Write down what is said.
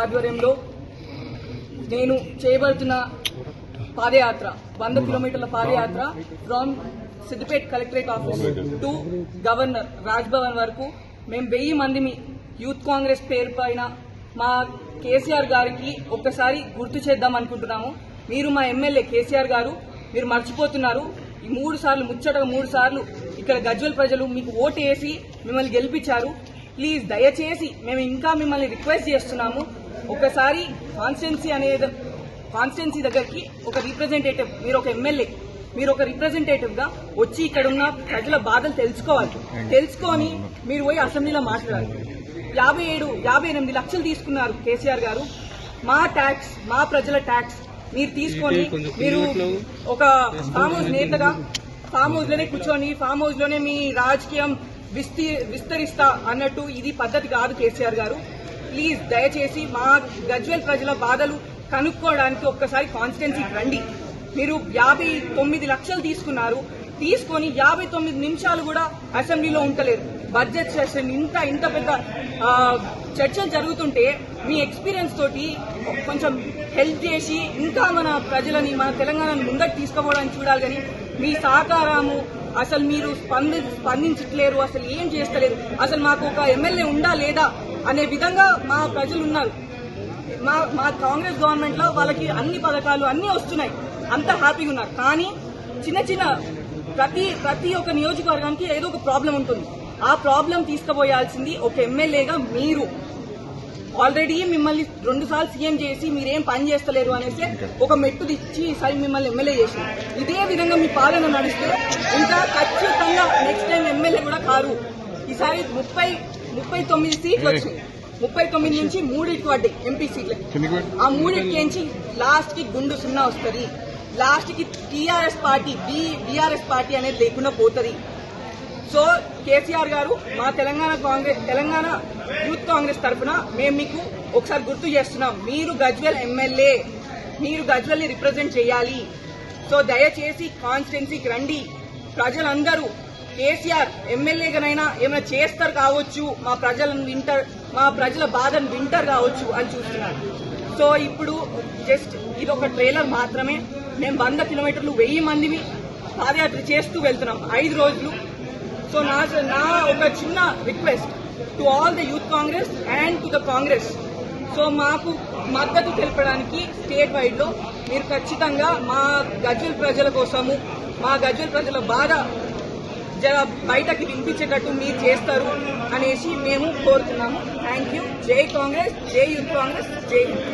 ఆధ్వర్యంలో నేను చేయబడుతున్న పాదయాత్ర 100 కిలోమీటర్ల పాదయాత్ర from Siddipet collectorate office to governor Raj Bhavan వరకు మేము 1000 మంది యూత్ కాంగ్రెస్ పేరు పైన మా కేసీఆర్ గారికి ఒక్కసారి గుర్తు చేద్దాం అనుకుంటున్నాము. మీరు మా ఎమ్మెల్యే కేసీఆర్ గారు, మీరు మర్చిపోతున్నారు. ఈ 3 సార్లు ముచ్చటగా 3 సార్లు ఇక్కడ గజ్వేల్ ప్రజలు మీకు ఓటు వేసి మిమ్మల్ని గెలిపించారు. ప్లీజ్ దయచేసి మేము ఇంకా మిమ్మల్ని రిక్వెస్ట్ చేస్తున్నాము, ఒకసారి కాన్స్టిట్యున్సీ దగ్గరికి ఒక రిప్రజెంటేటివ్, మీరు ఒక ఎమ్మెల్యే, మీరు ఒక రిప్రజెంటేటివ్ గా వచ్చి ఇక్కడ ఉన్న ప్రజల బాధలు తెలుసుకొని మీరు పోయి అసెంబ్లీలో మాట్లాడాలి. 57-58 లక్షలు తీసుకున్నారు కేసీఆర్ గారు. మా ప్రజల ట్యాక్స్ మీరు తీసుకొని మీరు ఒక ఫామ్ హౌస్ నేతగా ఫామ్ హౌస్ లోనే కూర్చొని ఫామ్ హౌస్ లోనే మీ రాజకీయం విస్తరిస్తా అన్నట్టు ఇది పద్ధతి కాదు కేసీఆర్ గారు. ప్లీజ్ దయచేసి మా గజ్వేల్ ప్రజల బాధలు కనుక్కోవడానికి ఒక్కసారి కాన్స్టిట్యున్సీకి రండి. మీరు 59 లక్షలు తీసుకొని 59 నిమిషాలు కూడా అసెంబ్లీలో ఉండలేరు. బడ్జెట్ సెషన్ ఇంత పెద్ద చర్చలు జరుగుతుంటే మీ ఎక్స్పీరియన్స్ తోటి కొంచెం హెల్ప్ చేసి ఇంకా మన ప్రజలని మన తెలంగాణను ముందకు తీసుకుపోవడానికి చూడాలి. కానీ మీ సహకారము అసలు మీరు స్పందించట్లేరు, అసలు ఏం చేస్తలేరు. అసలు మాకు ఒక ఎమ్మెల్యే ఉందా లేదా అనే విధంగా మా ప్రజలు ఉన్నారు. మా కాంగ్రెస్ గవర్నమెంట్ లో వాళ్ళకి అన్ని పథకాలు అన్ని వస్తున్నాయి, అంత హ్యాపీగా ఉన్నారు. కానీ చిన్న ప్రతి ఒక్క నియోజకవర్గానికి ఏదో ఒక ప్రాబ్లం ఉంటుంది. ఆ ప్రాబ్లం తీసుకుపోయాల్సింది ఒక ఎమ్మెల్యేగా మీరు. ఆల్రెడీ మిమ్మల్ని 2 సార్లు సీఎం చేసి మీరేం పని చేస్తలేరు అనేసి ఒక మెట్టు తెచ్చి ఈసారి మిమ్మల్ని ఎమ్మెల్యే చేసింది. ఇదే విధంగా మీ పాలన నడిస్తే ఇంకా ఖచ్చితంగా నెక్స్ట్ టైం ఎమ్మెల్యే కూడా కారు. ఈసారి 39 సీట్లు వచ్చినాయి. 39 నుంచి 3 పడ్డాయి ఎంపీ సీట్లు. ఆ 3 లాస్ట్ కి గుండు 0 వస్తుంది. లాస్ట్ కి టీఆర్ఎస్ పార్టీ అనేది లేకుండా పోతుంది. సో కేసీఆర్ గారు, మా తెలంగాణ యూత్ కాంగ్రెస్ తరఫున మేము మీకు ఒకసారి గుర్తు చేస్తున్నాం, మీరు గజ్వేల్ ఎమ్మెల్యే, మీరు గజ్వేల్ ని రిప్రజెంట్ చేయాలి. సో దయచేసి కాన్స్టిట్యున్సీకి రండి. ప్రజలందరూ కేసీఆర్ ఎమ్మెల్యేగానైనా ఏమైనా చేస్తారు కావచ్చు, మా ప్రజల బాధను వింటారు కావచ్చు అని చూస్తున్నారు. సో ఇప్పుడు జస్ట్ ఇది ఒక ట్రైలర్ మాత్రమే. మేము 100 కిలోమీటర్లు 1000 మందిని పాదయాత్ర చేస్తూ వెళ్తున్నాం 5 రోజులు. సో నా ఒక చిన్న request to all the youth Congress and to the Congress. So మాకు మద్దతు తెలపడానికి స్టేట్ వైడ్ లో మీరు ఖచ్చితంగా మా గజ్వేల్ ప్రజల కోసము, మా గజ్వేల్ ప్రజల బాధ బయటకి వినిపించేటట్టు మీరు చేస్తారు అనేసి మేము కోరుతున్నాము. Thank you. జై కాంగ్రెస్, జై యూత్ కాంగ్రెస్, జై హింద్.